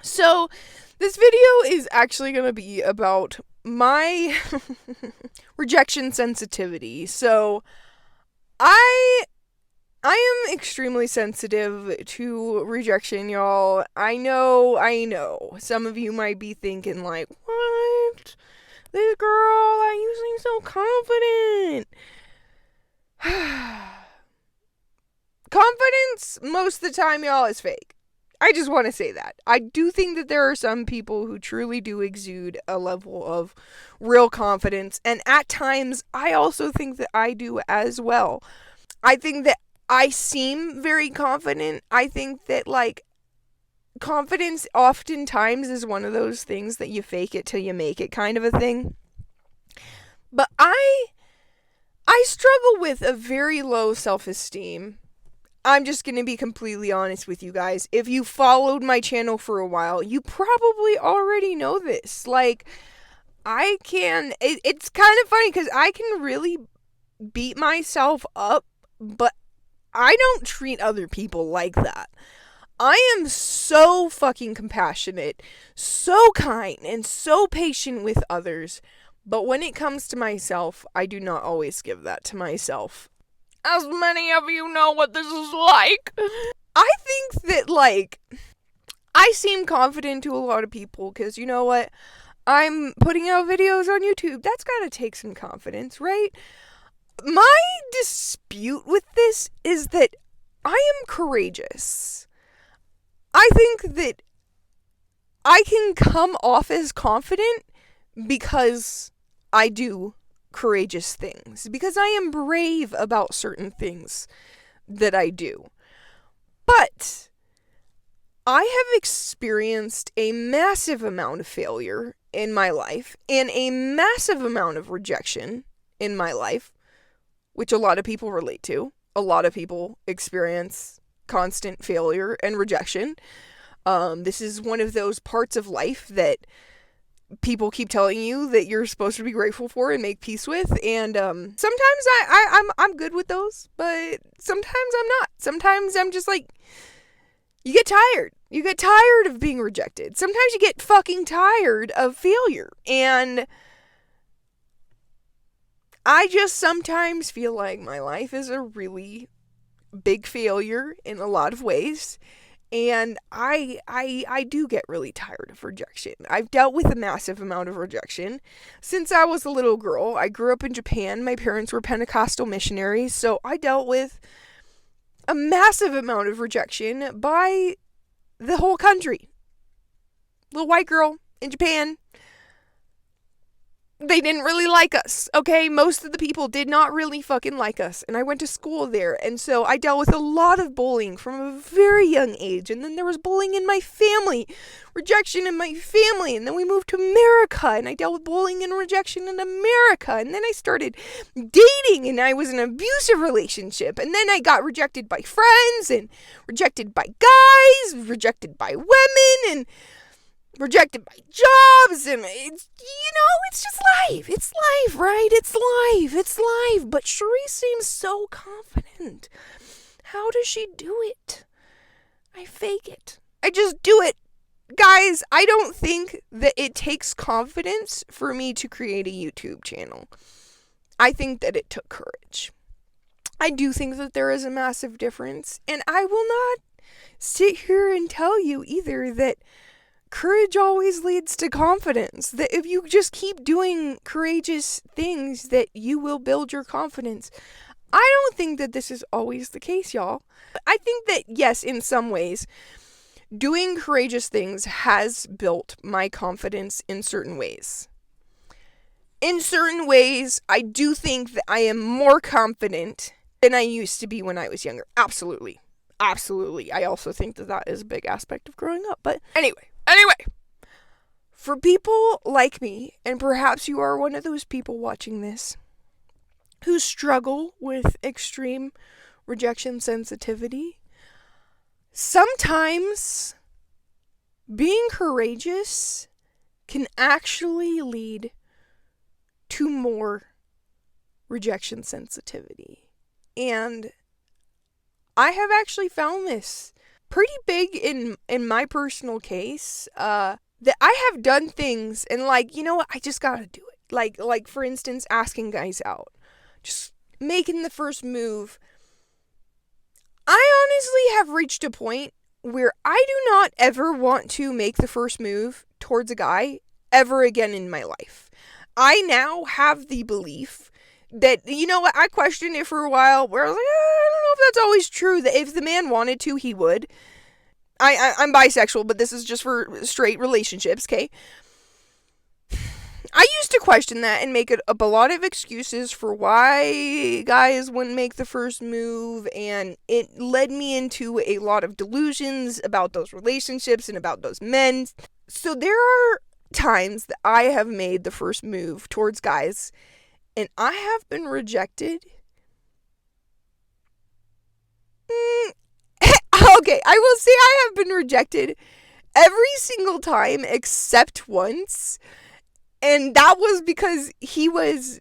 So, this video is actually going to be about my rejection sensitivity. So, I I am extremely sensitive to rejection, y'all. I know. Some of you might be thinking like, "What? This girl, I usually so confident." Confidence most of the time, y'all, is fake. I just want to say that. I do think that there are some people who truly do exude a level of real confidence, and at times I also think that I do as well. I think that I seem very confident. I think that, like, confidence oftentimes is one of those things that you fake it till you make it kind of a thing. But I struggle with a very low self-esteem. I'm just going to be completely honest with you guys. If you followed my channel for a while, you probably already know this. Like, it's kind of funny because I can really beat myself up, but I don't treat other people like that. I am so fucking compassionate, so kind, and so patient with others. But when it comes to myself, I do not always give that to myself. As many of you know what this is like. I think that, like, I seem confident to a lot of people because, you know what? I'm putting out videos on YouTube. That's gotta take some confidence, right? My dispute with this is that I am courageous. I think that I can come off as confident because I do courageous things, because I am brave about certain things that I do. But I have experienced a massive amount of failure in my life and a massive amount of rejection in my life, which a lot of people relate to. A lot of people experience constant failure and rejection. This is one of those parts of life that people keep telling you that you're supposed to be grateful for and make peace with, and sometimes I'm good with those, but sometimes I'm not. Sometimes I'm just like, you get tired. You get tired of being rejected. Sometimes you get fucking tired of failure, and I just sometimes feel like my life is a really big failure in a lot of ways. And I do get really tired of rejection. I've dealt with a massive amount of rejection since I was a little girl. I grew up in Japan. My parents were Pentecostal missionaries, so I dealt with a massive amount of rejection by the whole country. Little white girl in Japan. They didn't really like us, okay? Most of the people did not really fucking like us. And I went to school there, and so I dealt with a lot of bullying from a very young age. And then there was bullying in my family, rejection in my family. And then we moved to America, and I dealt with bullying and rejection in America. And then I started dating, and I was in an abusive relationship. And then I got rejected by friends, and rejected by guys, rejected by women, and rejected by jobs, and it's just life. It's life, right? It's life. But Cherisse seems so confident. How does she do it? I fake it. I just do it. Guys, I don't think that it takes confidence for me to create a YouTube channel. I think that it took courage. I do think that there is a massive difference, and I will not sit here and tell you either that courage always leads to confidence. That if you just keep doing courageous things, that you will build your confidence. I don't think that this is always the case, y'all. I think that, yes, in some ways, doing courageous things has built my confidence in certain ways. In certain ways, I do think that I am more confident than I used to be when I was younger. Absolutely. I also think that that is a big aspect of growing up. But anyway, for people like me, and perhaps you are one of those people watching this who struggle with extreme rejection sensitivity, sometimes being courageous can actually lead to more rejection sensitivity. And I have actually found this pretty big in my personal case, that I have done things and like, you know what, I just gotta do it. Like for instance, asking guys out. Just making the first move. I honestly have reached a point where I do not ever want to make the first move towards a guy ever again in my life. I now have the belief that, you know what, I questioned it for a while where I was like, I don't know if that's always true, that if the man wanted to, he would. I'm bisexual, but this is just for straight relationships, okay? I used to question that and make up a lot of excuses for why guys wouldn't make the first move, and it led me into a lot of delusions about those relationships and about those men. So there are times that I have made the first move towards guys, and I have been rejected. Okay, I will say I have been rejected every single time except once. And that was because he was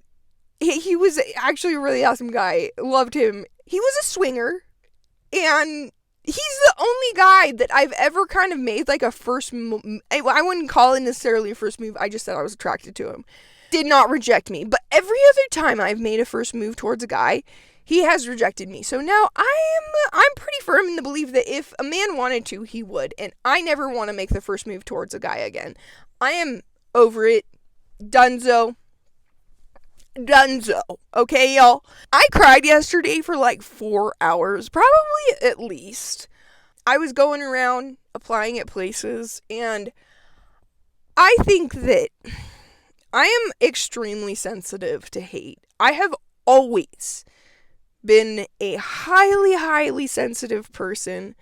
actually a really awesome guy. Loved him. He was a swinger. And he's the only guy that I've ever kind of made like a first move. I wouldn't call it necessarily a first move. I just said I was attracted to him. Did not reject me. But every other time I've made a first move towards a guy, he has rejected me. So now I'm pretty firm in the belief that if a man wanted to, he would. And I never want to make the first move towards a guy again. I am over it. Dunzo. Okay, y'all? I cried yesterday for like 4 hours. Probably at least. I was going around applying at places, and I think that I am extremely sensitive to hate. I have always been a highly, highly sensitive person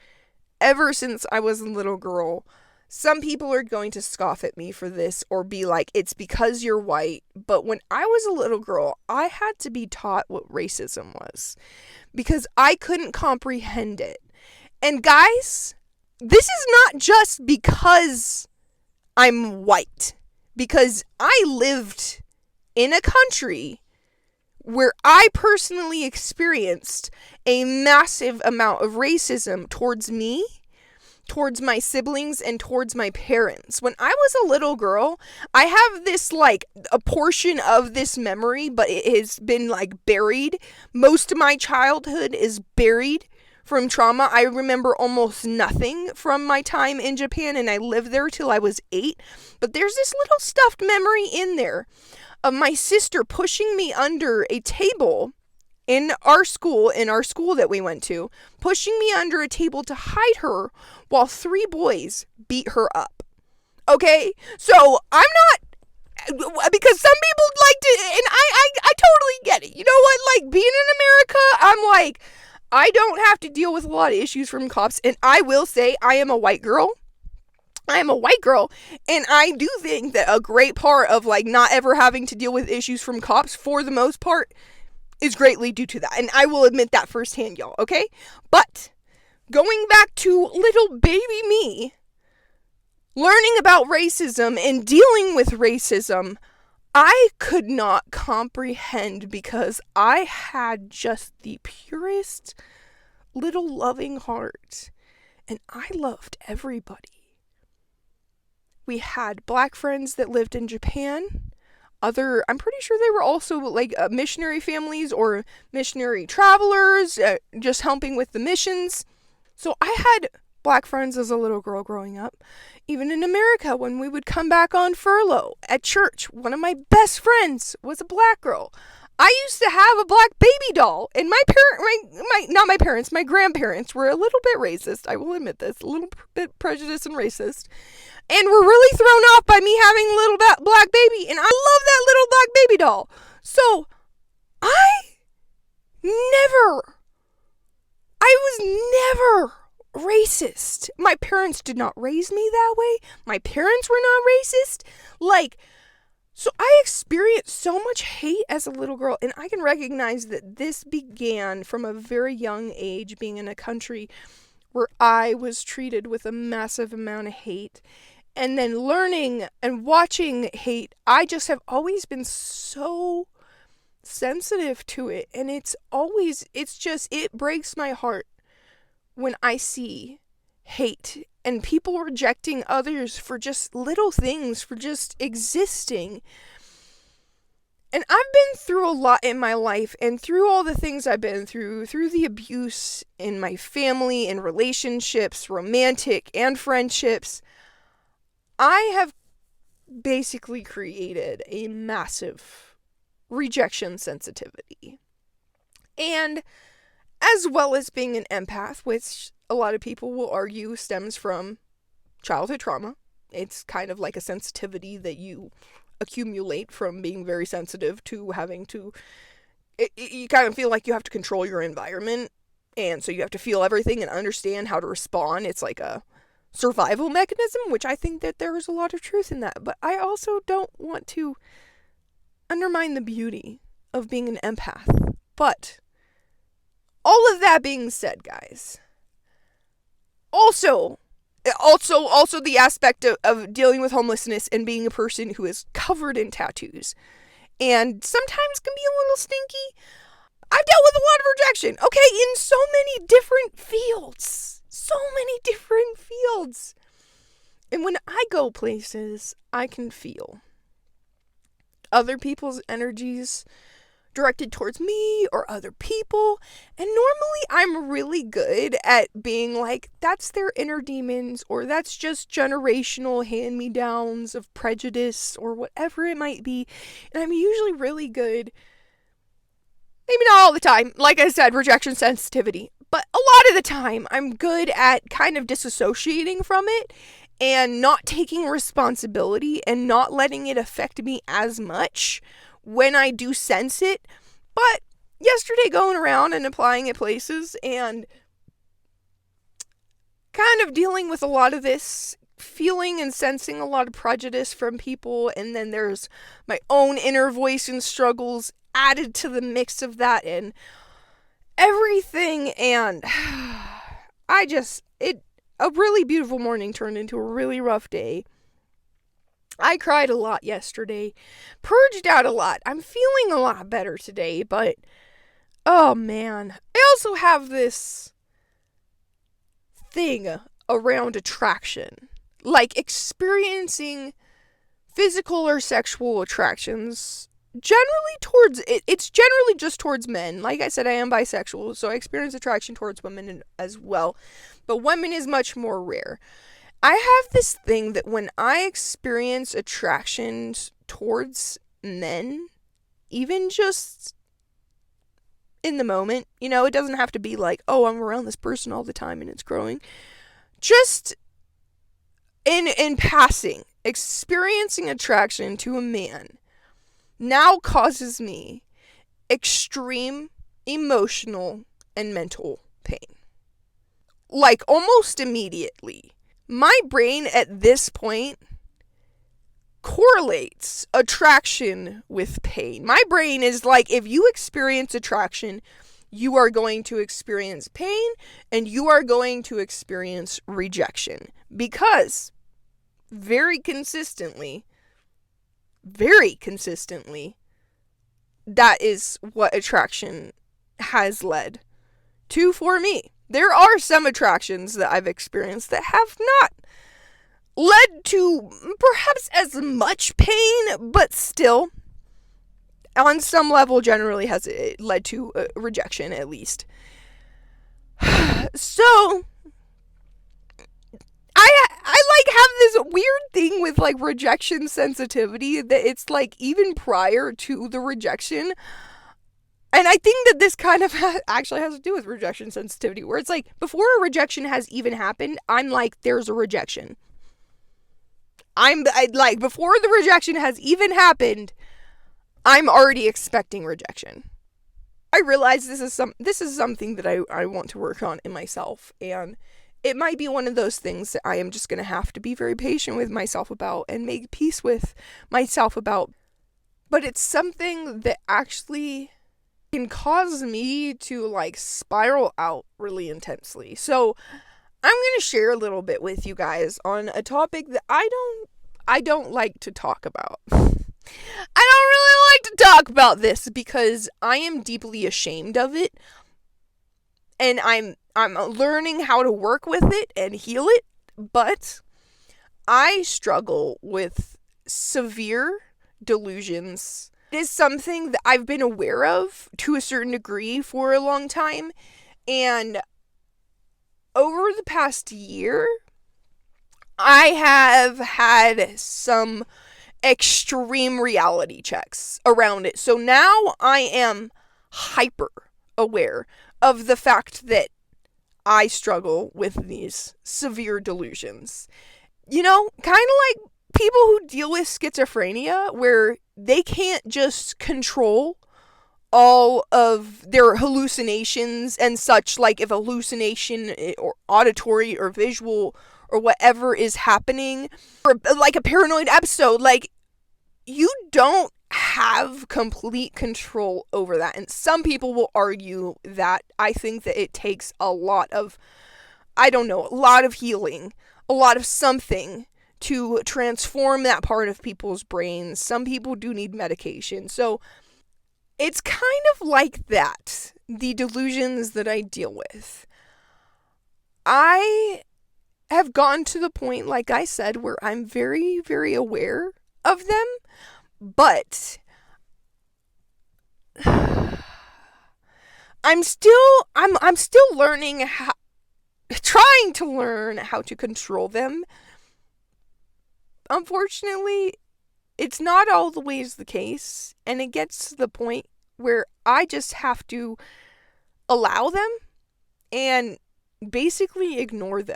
ever since I was a little girl. Some people are going to scoff at me for this or be like, it's because you're white. But when I was a little girl, I had to be taught what racism was because I couldn't comprehend it. And guys, this is not just because I'm white, because I lived in a country where I personally experienced a massive amount of racism towards me, towards my siblings, and towards my parents. When I was a little girl, I have this like a portion of this memory, but it has been like buried. Most of my childhood is buried from trauma. I remember almost nothing from my time in Japan, and I lived there till I was 8. But there's this little stuffed memory in there of my sister pushing me under a table in our school that we went to, pushing me under a table to hide her while 3 boys beat her up. Okay? So I'm not, because some people like to, and I totally get it. You know what? Like, being in America, I'm like, I don't have to deal with a lot of issues from cops, and I will say I am a white girl. I am a white girl, and I do think that a great part of like not ever having to deal with issues from cops, for the most part, is greatly due to that. And I will admit that firsthand, y'all, okay? But going back to little baby me, learning about racism and dealing with racism, I could not comprehend because I had just the purest little loving heart, and I loved everybody. We had black friends that lived in Japan. I'm pretty sure they were also like missionary families or missionary travelers, just helping with the missions. So I had black friends as a little girl growing up. Even in America, when we would come back on furlough at church, one of my best friends was a black girl. I used to have a black baby doll, and my grandparents were a little bit racist. I will admit this, a little bit prejudiced and racist. And were really thrown off by me having a little black baby. And I love that little black baby doll. So, I was never racist. My parents did not raise me that way. My parents were not racist. So I experienced so much hate as a little girl. And I can recognize that this began from a very young age, being in a country where I was treated with a massive amount of hate. And then learning and watching hate, I just have always been so sensitive to it. And it breaks my heart when I see hate and people rejecting others for just little things, for just existing. And I've been through a lot in my life, and through all the things I've been through the abuse in my family and relationships, romantic and friendships, I have basically created a massive rejection sensitivity. And as well as being an empath, which a lot of people will argue stems from childhood trauma. It's kind of like a sensitivity that you accumulate from being very sensitive to having to, you kind of feel like you have to control your environment, and so you have to feel everything and understand how to respond. It's like a survival mechanism, which I think that there is a lot of truth in that, but I also don't want to undermine the beauty of being an empath. But all of that being said, guys, also the aspect of dealing with homelessness and being a person who is covered in tattoos and sometimes can be a little stinky. I've dealt with a lot of rejection, okay, in so many different fields. And when I go places, I can feel other people's energies directed towards me or other people, and normally I'm really good at being like, that's their inner demons, or that's just generational hand-me-downs of prejudice or whatever it might be. And I'm usually really good, maybe not all the time, like I said, rejection sensitivity, but a lot of the time I'm good at kind of disassociating from it and not taking responsibility and not letting it affect me as much when I do sense it. But yesterday, going around and applying at places and kind of dealing with a lot of this, feeling and sensing a lot of prejudice from people, and then there's my own inner voice and struggles added to the mix of that and everything, and a really beautiful morning turned into a really rough day. I cried a lot yesterday, purged out a lot. I'm feeling a lot better today, but oh man. I also have this thing around attraction, like experiencing physical or sexual attractions, it's generally just towards men. Like I said, I am bisexual, so I experience attraction towards women as well, but women is much more rare. I have this thing that when I experience attractions towards men, even just in the moment, it doesn't have to be like, oh, I'm around this person all the time and it's growing. Just in passing, experiencing attraction to a man now causes me extreme emotional and mental pain. Like almost immediately. My brain at this point correlates attraction with pain. My brain is like, if you experience attraction, you are going to experience pain and you are going to experience rejection. Because very consistently, that is what attraction has led to for me. There are some attractions that I've experienced that have not led to perhaps as much pain, but still, on some level, generally has it led to rejection, at least. So, I like have this weird thing with like rejection sensitivity that it's like even prior to the rejection. And I think that this kind of actually has to do with rejection sensitivity, where it's like, before a rejection has even happened, I'm like, there's a rejection. Before the rejection has even happened, I'm already expecting rejection. I realize this is something that I want to work on in myself, and it might be one of those things that I am just going to have to be very patient with myself about and make peace with myself about. But it's something that actually can cause me to like spiral out really intensely. So I'm going to share a little bit with you guys on a topic that I don't like to talk about. I don't really like to talk about this because I am deeply ashamed of it. And I'm I'm learning how to work with it and heal it, but I struggle with severe delusions. It is something that I've been aware of to a certain degree for a long time, and over the past year, I have had some extreme reality checks around it. So now I am hyper aware of the fact that I struggle with these severe delusions. You know, kind of like people who deal with schizophrenia, where they can't just control all of their hallucinations and such, like if a hallucination or auditory or visual or whatever is happening, or like a paranoid episode, like you don't have complete control over that. And some people will argue that. I think that it takes a lot of, a lot of healing, a lot of something to transform that part of people's brains. Some people do need medication. So it's kind of like that, the delusions that I deal with. I have gotten to the point, like I said, where I'm very, very aware of them, but I'm still learning trying to learn how to control them. Unfortunately, it's not always the case, and it gets to the point where I just have to allow them and basically ignore them.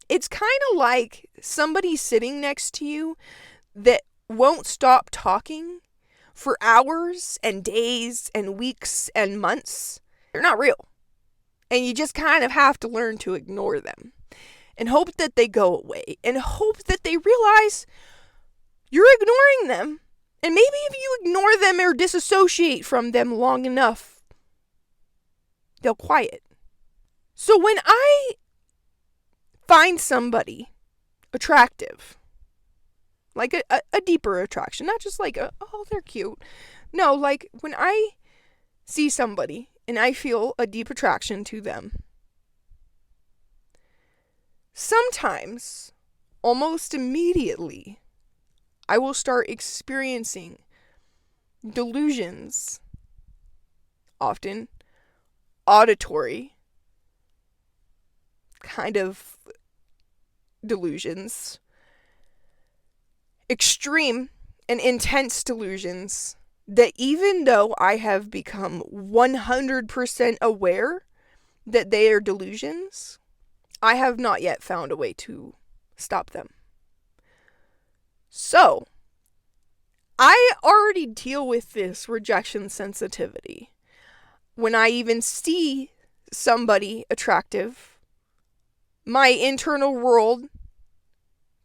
It's kind of like somebody sitting next to you that won't stop talking for hours and days and weeks and months. They're not real. And you just kind of have to learn to ignore them and hope that they go away and hope that they realize you're ignoring them. And maybe if you ignore them or disassociate from them long enough, they'll quiet. So when I find somebody attractive, like a deeper attraction, not just like, oh, they're cute. No, like when I see somebody and I feel a deep attraction to them, sometimes, almost immediately, I will start experiencing delusions, often auditory kind of delusions, extreme and intense delusions that even though I have become 100% aware that they are delusions, I have not yet found a way to stop them. So, I already deal with this rejection sensitivity. When I even see somebody attractive, my internal world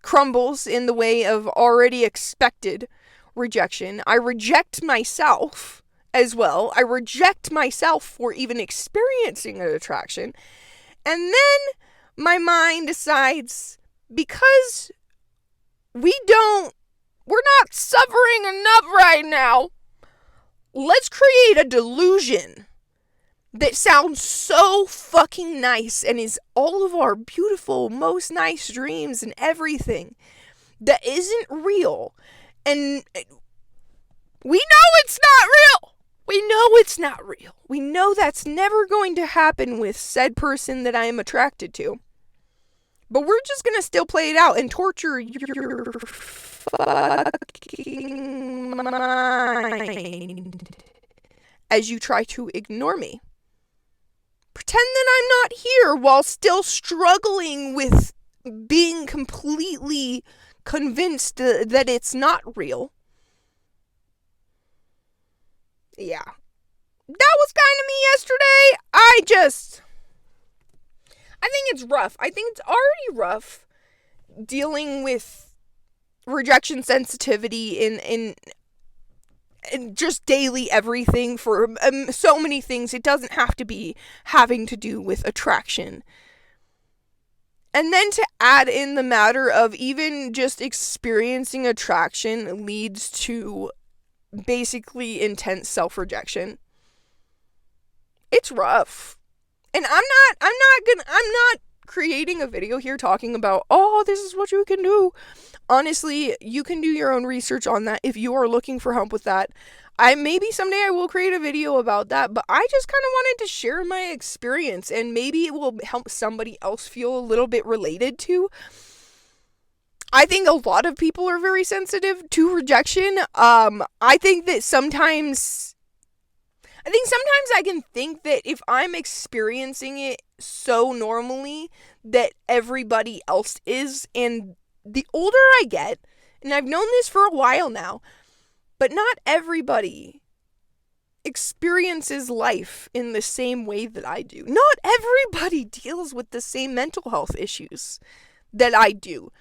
crumbles in the way of already expected rejection. I reject myself as well. I reject myself for even experiencing an attraction. And then my mind decides, because we're not suffering enough right now, let's create a delusion that sounds so fucking nice and is all of our beautiful, most nice dreams and everything that isn't real. And we know it's not real. We know it's not real. We know that's never going to happen with said person that I am attracted to. But we're just going to still play it out and torture your fucking mind as you try to ignore me. Pretend that I'm not here while still struggling with being completely convinced that it's not real. Yeah. That was kind of me yesterday. I think it's rough. I think it's already rough dealing with rejection sensitivity in just daily everything for so many things. It doesn't have to be having to do with attraction. And then to add in the matter of even just experiencing attraction leads to basically intense self-rejection. It's rough. And I'm not creating a video here talking about, oh, this is what you can do. Honestly, you can do your own research on that if you are looking for help with that. Maybe someday I will create a video about that, but I just kind of wanted to share my experience, and maybe it will help somebody else feel a little bit related to. I think a lot of people are very sensitive to rejection. I think sometimes I can think that if I'm experiencing it so normally that everybody else is, and the older I get, and I've known this for a while now, but not everybody experiences life in the same way that I do. Not everybody deals with the same mental health issues that I do.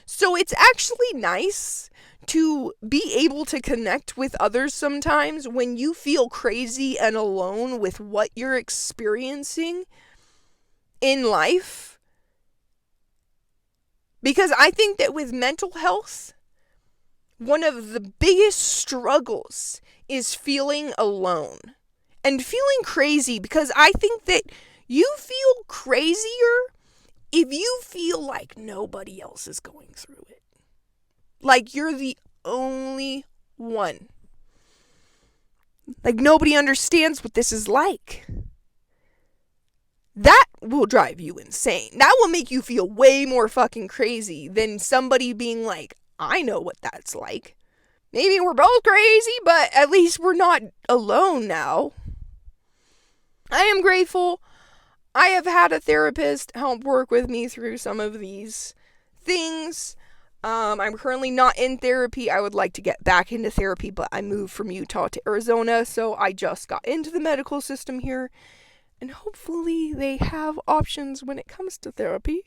So it's actually nice to be able to connect with others sometimes when you feel crazy and alone with what you're experiencing in life. Because I think that with mental health, one of the biggest struggles is feeling alone and feeling crazy, because I think that you feel crazier if you feel like nobody else is going through it. Like you're the only one. Like nobody understands what this is like. That will drive you insane. That will make you feel way more fucking crazy than somebody being like, I know what that's like. Maybe we're both crazy, but at least we're not alone now. I am grateful. I have had a therapist help work with me through some of these things. I'm currently not in therapy. I would like to get back into therapy, but I moved from Utah to Arizona, so I just got into the medical system here. And hopefully they have options when it comes to therapy.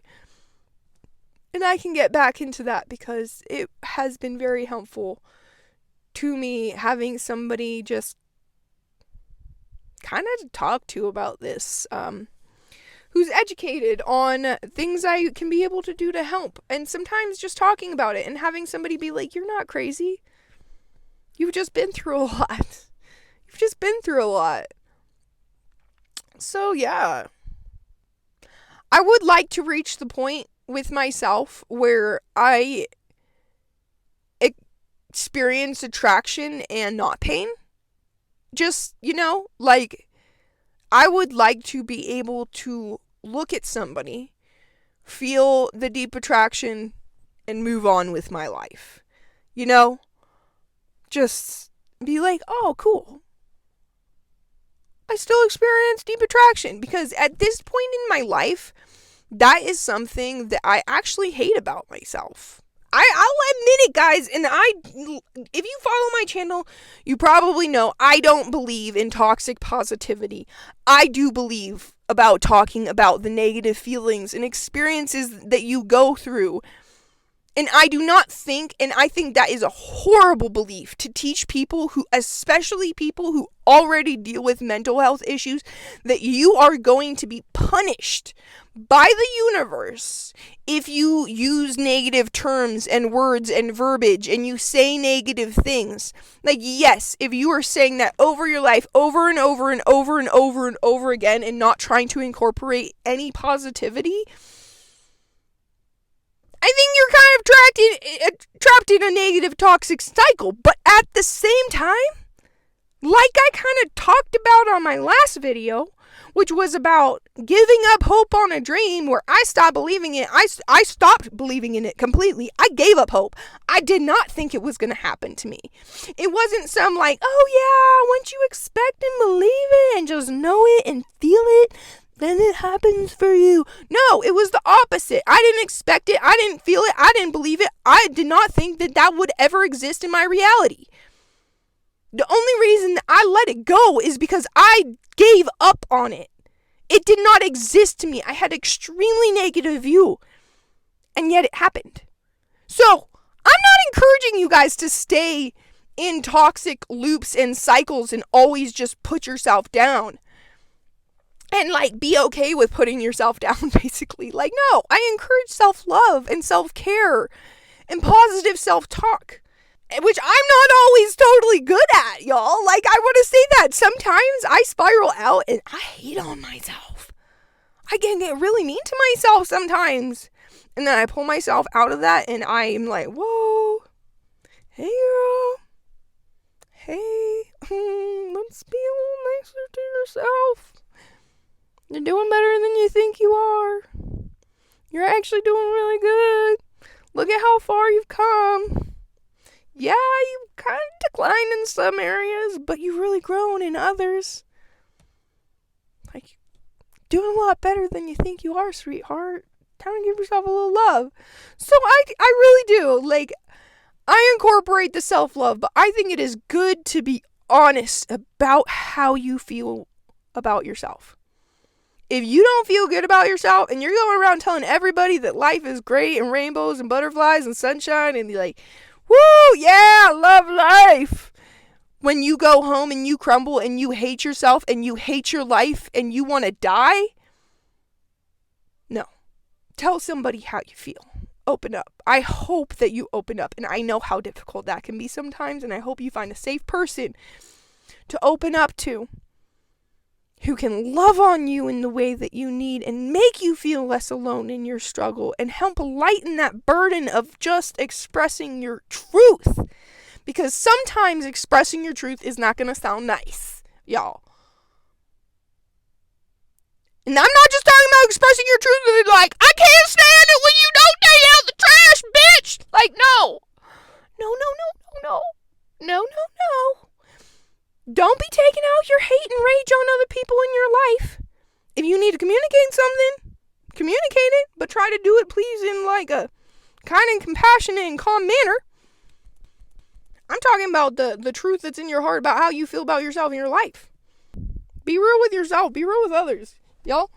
And I can get back into that because it has been very helpful to me having somebody just kind of talk to about this, who's educated on things I can be able to do to help. And sometimes just talking about it and having somebody be like, you're not crazy. You've just been through a lot. You've just been through a lot. So yeah, I would like to reach the point with myself where I experience attraction and not pain. Just, like I would like to be able to look at somebody, feel the deep attraction, and move on with my life. Just be like, oh, cool. I still experience deep attraction, because at this point in my life, that is something that I actually hate about myself. I'll admit it, guys, and if you follow my channel, you probably know I don't believe in toxic positivity. I do believe about talking about the negative feelings and experiences that you go through. And I do not think, and I think that is a horrible belief to teach people who, especially people who already deal with mental health issues, that you are going to be punished by the universe if you use negative terms and words and verbiage and you say negative things. Like, yes, if you are saying that over your life, over and over and over and over and over again, and not trying to incorporate any positivity, I think you're kind of trapped in a negative toxic cycle. But at the same time, like I kind of talked about on my last video, which was about giving up hope on a dream, where I stopped believing it. I stopped believing in it completely. I gave up hope. I did not think it was going to happen to me. It wasn't some like, oh yeah, once you expect and believe it and just know it and feel it, then it happens for you. No, it was the opposite. I didn't expect it. I didn't feel it. I didn't believe it. I did not think that would ever exist in my reality. The only reason that I let it go is because I gave up on it. It did not exist to me. I had extremely negative view. And yet it happened. So, I'm not encouraging you guys to stay in toxic loops and cycles and always just put yourself down. And be okay with putting yourself down, basically. No, I encourage self-love and self-care and positive self-talk, which I'm not always totally good at, y'all. I want to say that sometimes I spiral out and I hate on myself. I can get really mean to myself sometimes. And then I pull myself out of that and I'm like, whoa, hey girl, hey, let's be a little nicer to yourself. You're doing better than you think you are. You're actually doing really good. Look at how far you've come. Yeah, you've kind of declined in some areas, but you've really grown in others. Like, doing a lot better than you think you are, sweetheart. Time to give yourself a little love. So I really do. Like, I incorporate the self-love, but I think it is good to be honest about how you feel about yourself. If you don't feel good about yourself and you're going around telling everybody that life is great and rainbows and butterflies and sunshine and you're like, woo, yeah, love life. When you go home and you crumble and you hate yourself and you hate your life and you want to die, no. Tell somebody how you feel. Open up. I hope that you open up. And I know how difficult that can be sometimes. And I hope you find a safe person to open up to, who can love on you in the way that you need and make you feel less alone in your struggle and help lighten that burden of just expressing your truth. Because sometimes expressing your truth is not going to sound nice, y'all. And I'm not just talking about expressing your truth and like, I can't stand it when you don't take out the trash, bitch. Like, no. No. Don't be taking out your hate and rage on other people in your life. If you need to communicate something, communicate it, but try to do it, please, in like a kind and compassionate and calm manner. I'm talking about the truth that's in your heart about how you feel about yourself in your life. Be real with yourself. Be real with others. Y'all,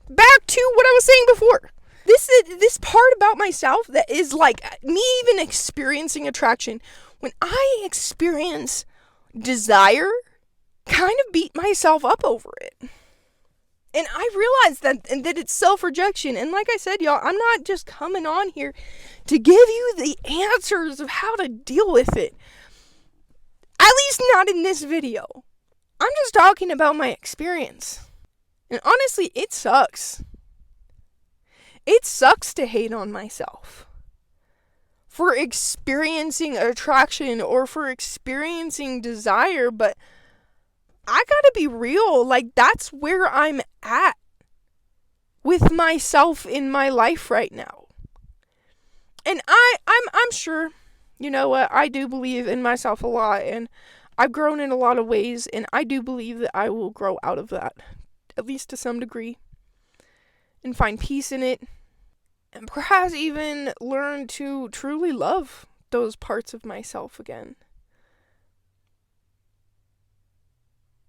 back to what I was saying before. This part about myself that is like me even experiencing attraction. When I experience desire, kind of beat myself up over it. And I realized that it's self-rejection. And like I said, y'all, I'm not just coming on here to give you the answers of how to deal with it. At least not in this video. I'm just talking about my experience. And honestly, it sucks. It sucks to hate on myself for experiencing attraction or for experiencing desire, but I gotta be real. Like, that's where I'm at with myself in my life right now. And I'm sure, you know what, I do believe in myself a lot, and I've grown in a lot of ways, and I do believe that I will grow out of that, at least to some degree, and find peace in it, and perhaps even learn to truly love those parts of myself again.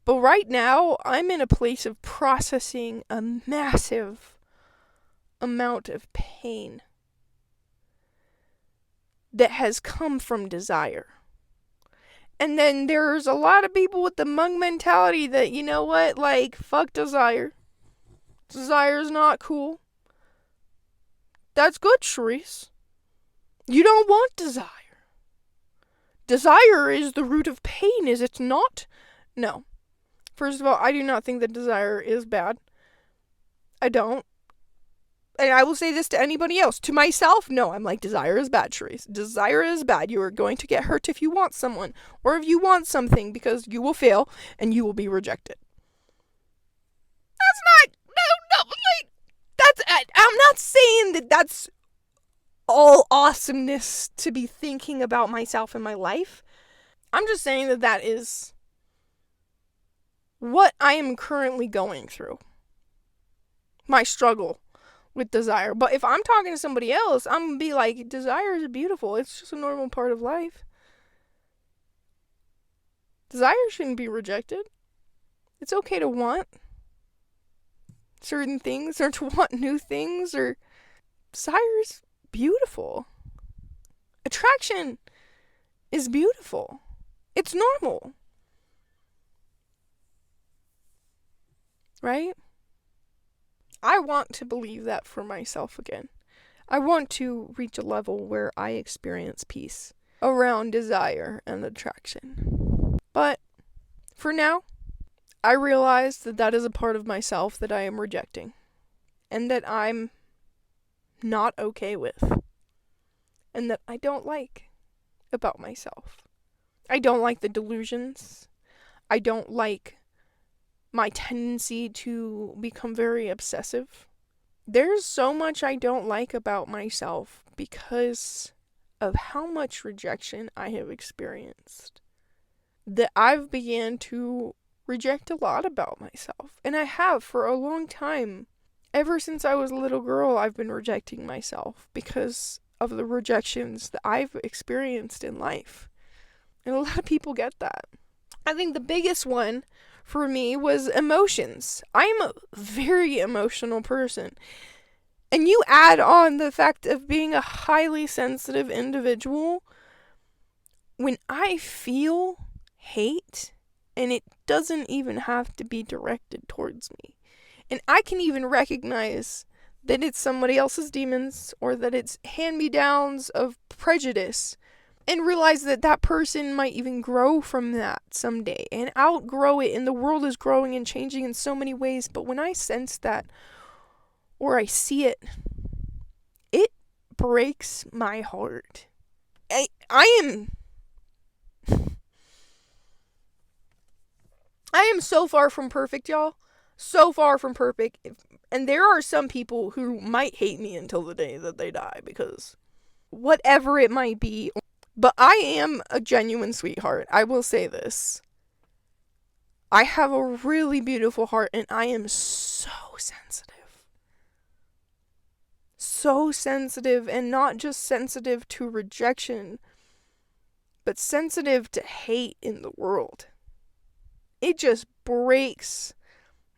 But right now, I'm in a place of processing a massive amount of pain that has come from desire. And then there's a lot of people with the monk mentality that, you know what, like, fuck desire. Desire's not cool. That's good, Cherisse. You don't want desire. Desire is the root of pain, is it not? No. First of all, I do not think that desire is bad. I don't. And I will say this to anybody else. To myself, no, I'm like, desire is bad, Cherisse. Desire is bad. You are going to get hurt if you want someone. Or if you want something, because you will fail and you will be rejected. That's not, no, like, I'm not saying that that's all awesomeness to be thinking about myself and my life. I'm just saying that that is what I am currently going through. My struggle with desire. But if I'm talking to somebody else, I'm going to be like, desire is beautiful. It's just a normal part of life. Desire shouldn't be rejected. It's okay to want certain things or to want new things, or desire is beautiful. Attraction is beautiful. It's normal. Right? I want to believe that for myself again. I want to reach a level where I experience peace around desire and attraction. But for now, I realize that that is a part of myself that I am rejecting. and that I'm not okay with, and that I don't like about myself. I don't like the delusions. I don't like my tendency to become very obsessive. There's so much I don't like about myself because of how much rejection I have experienced, that I've began to reject a lot about myself. And I have for a long time. Ever since I was a little girl, I've been rejecting myself because of the rejections that I've experienced in life. And a lot of people get that. I think the biggest one for me was emotions. I'm a very emotional person. And you add on the fact of being a highly sensitive individual. When I feel hate, and it doesn't even have to be directed towards me, and I can even recognize that it's somebody else's demons or that it's hand-me-downs of prejudice, and realize that that person might even grow from that someday and outgrow it, and the world is growing and changing in so many ways. But when I sense that or I see it, it breaks my heart. I am so far from perfect, y'all. So far from perfect. And there are some people who might hate me until the day that they die because whatever it might be. But I am a genuine sweetheart. I will say this. I have a really beautiful heart, and I am so sensitive. So sensitive, and not just sensitive to rejection, but sensitive to hate in the world. It just breaks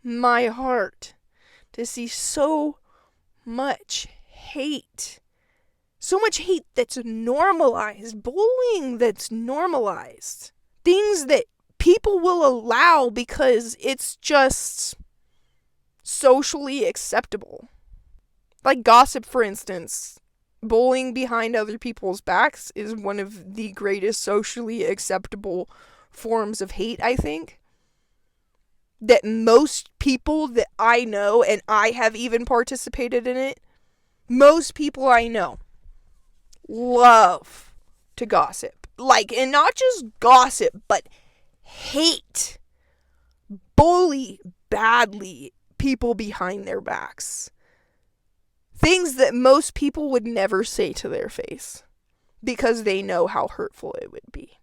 my heart to see so much hate. So much hate that's normalized. Bullying that's normalized. Things that people will allow because it's just socially acceptable. Like gossip, for instance. Bullying behind other people's backs is one of the greatest socially acceptable forms of hate, I think. That most people that I know, and I have even participated in it, most people I know love to gossip. Like, and not just gossip, but hate, bully badly people behind their backs. Things that most people would never say to their face because they know how hurtful it would be.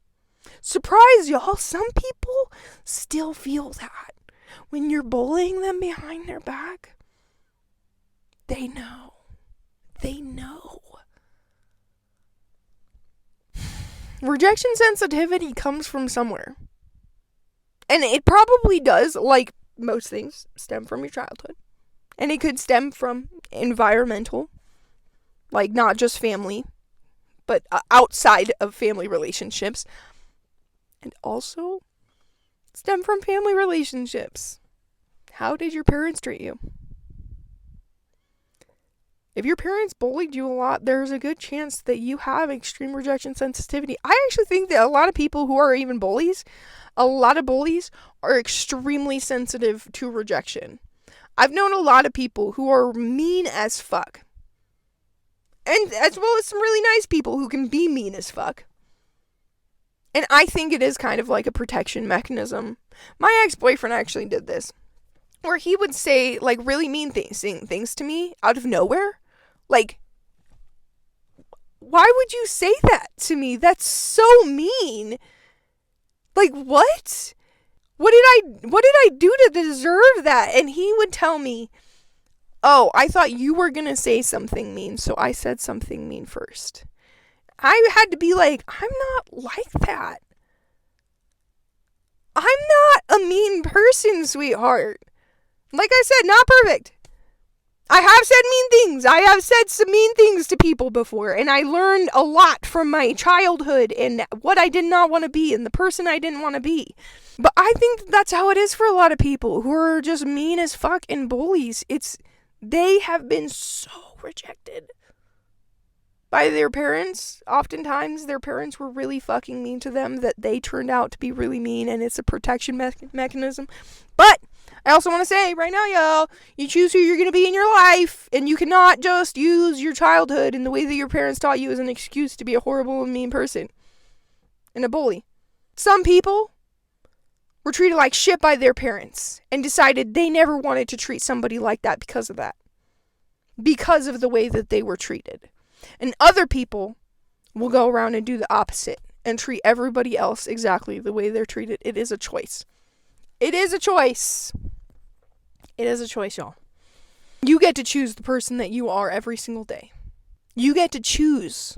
Surprise, y'all, some people still feel that. When you're bullying them behind their back, they know. They know. Rejection sensitivity comes from somewhere. And it probably does, like most things, stem from your childhood. And it could stem from environmental, like not just family, but outside of family relationships. And also stem from family relationships. How did your parents treat you? If your parents bullied you a lot, there's a good chance that you have extreme rejection sensitivity. I actually think that a lot of people who are even bullies, a lot of bullies are extremely sensitive to rejection. I've known a lot of people who are mean as fuck. And as well as some really nice people who can be mean as fuck. And I think it is kind of like a protection mechanism. My ex-boyfriend actually did this. Where he would say, like, really mean things to me out of nowhere. Like, why would you say that to me? That's so mean. Like, what? What did I do to deserve that? And he would tell me, oh, I thought you were going to say something mean, so I said something mean first. I had to be like, I'm not like that. I'm not a mean person, sweetheart. Like I said, not perfect. I have said mean things. I have said some mean things to people before. And I learned a lot from my childhood and what I did not want to be and the person I didn't want to be. But I think that's how it is for a lot of people who are just mean as fuck and bullies. They have been so rejected by their parents. Oftentimes, their parents were really fucking mean to them that they turned out to be really mean, and it's a protection mechanism. But I also want to say right now, y'all, you choose who you're going to be in your life, and you cannot just use your childhood and the way that your parents taught you as an excuse to be a horrible and mean person and a bully. Some people were treated like shit by their parents and decided they never wanted to treat somebody like that because of that. Because of the way that they were treated. And other people will go around and do the opposite and treat everybody else exactly the way they're treated. It is a choice. It is a choice. It is a choice, y'all. You get to choose the person that you are every single day. You get to choose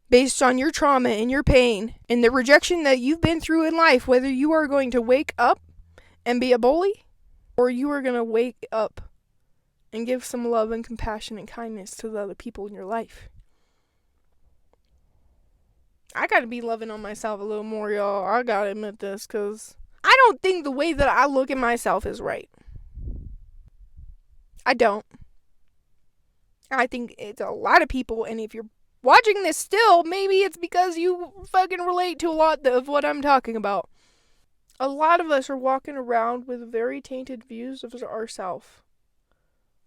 based on your trauma and your pain and the rejection that you've been through in life, whether you are going to wake up and be a bully or you are going to wake up and give some love and compassion and kindness to the other people in your life. I gotta be loving on myself a little more, y'all. I gotta admit this, because I don't think the way that I look at myself is right. I don't. I think it's a lot of people, and if you're watching this still, maybe it's because you fucking relate to a lot of what I'm talking about. A lot of us are walking around with very tainted views of ourselves.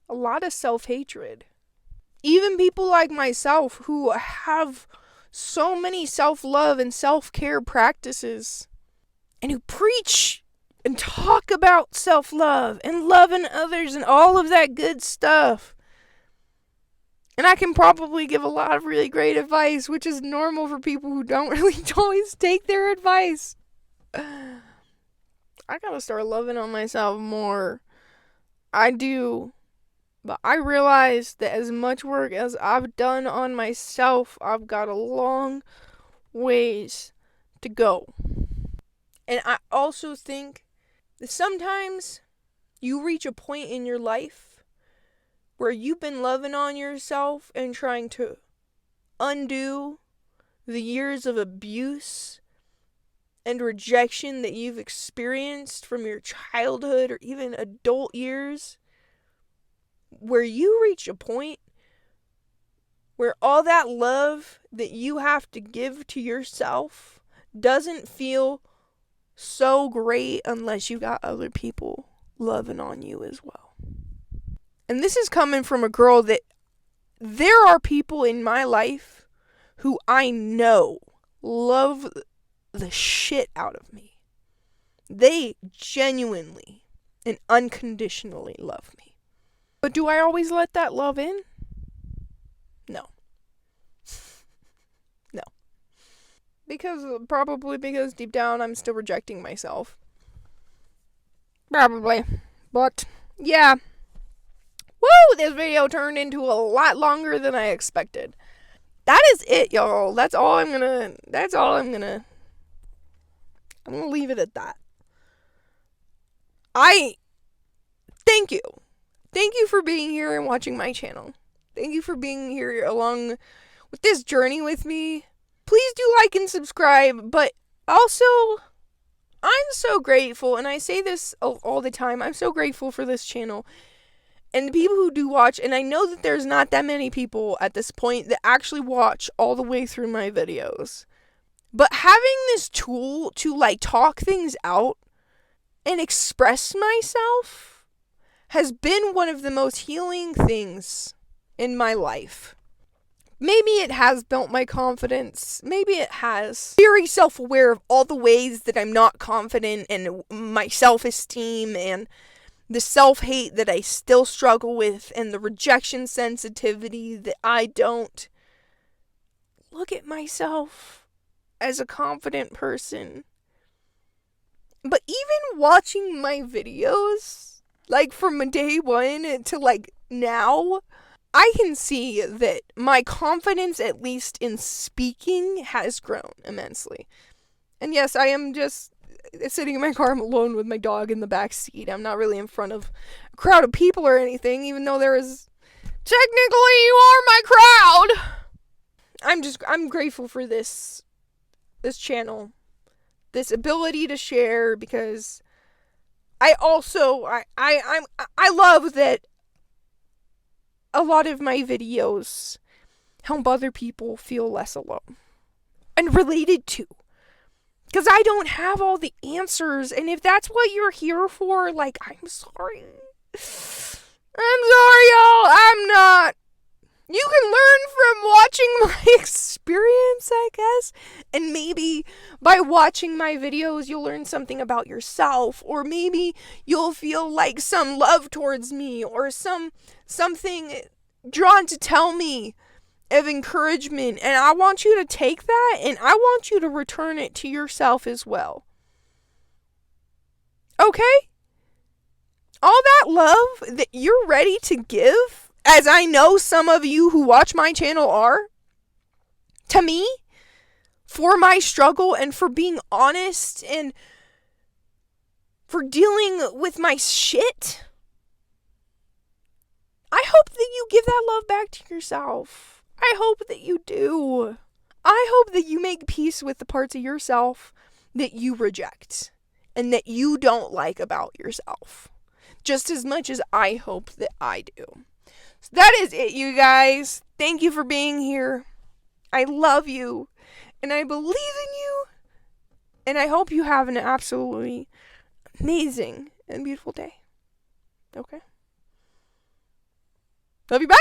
A lot of self-hatred. Even people like myself who have so many self-love and self-care practices and who preach and talk about self-love and loving others and all of that good stuff. And I can probably give a lot of really great advice, which is normal for people who don't really always take their advice. I gotta start loving on myself more. I do. But I realize that as much work as I've done on myself, I've got a long ways to go. And I also think that sometimes you reach a point in your life where you've been loving on yourself and trying to undo the years of abuse and rejection that you've experienced from your childhood or even adult years. Where you reach a point where all that love that you have to give to yourself doesn't feel so great unless you got other people loving on you as well. And this is coming from a girl that there are people in my life who I know love the shit out of me. They genuinely and unconditionally love me. But do I always let that love in? No. No. Probably because deep down I'm still rejecting myself. Probably. But, yeah. Woo! This video turned into a lot longer than I expected. That is it, y'all. I'm gonna leave it at that. Thank you. Thank you for being here and watching my channel. Thank you for being here along with this journey with me. Please do like and subscribe, but also, I'm so grateful, and I say this all the time, I'm so grateful for this channel and the people who do watch, and I know that there's not that many people at this point that actually watch all the way through my videos. But having this tool to talk things out and express myself has been one of the most healing things in my life. Maybe it has built my confidence. Maybe it has. Very self-aware of all the ways that I'm not confident and my self-esteem and the self-hate that I still struggle with and the rejection sensitivity that I don't look at myself as a confident person. But even watching my videos, from day one to now, I can see that my confidence, at least in speaking, has grown immensely. And yes, I am just sitting in my car alone with my dog in the back seat. I'm not really in front of a crowd of people or anything, even though technically you are my crowd. I'm grateful for this channel, this ability to share, because I love that a lot of my videos help other people feel less alone and related to. Because I don't have all the answers. And if that's what you're here for, like, I'm sorry. I'm sorry, y'all. I'm not. You can learn from watching my experience, I guess. And maybe by watching my videos, you'll learn something about yourself. Or maybe you'll feel like some love towards me. Or something drawn to tell me of encouragement. And I want you to take that and I want you to return it to yourself as well. Okay? All that love that you're ready to give, as I know some of you who watch my channel are, to me, for my struggle and for being honest and for dealing with my shit, I hope that you give that love back to yourself. I hope that you do. I hope that you make peace with the parts of yourself that you reject and that you don't like about yourself. Just as much as I hope that I do. So that is it, you guys. Thank you for being here. I love you. And I believe in you. And I hope you have an absolutely amazing and beautiful day. Okay? Love you. Bye!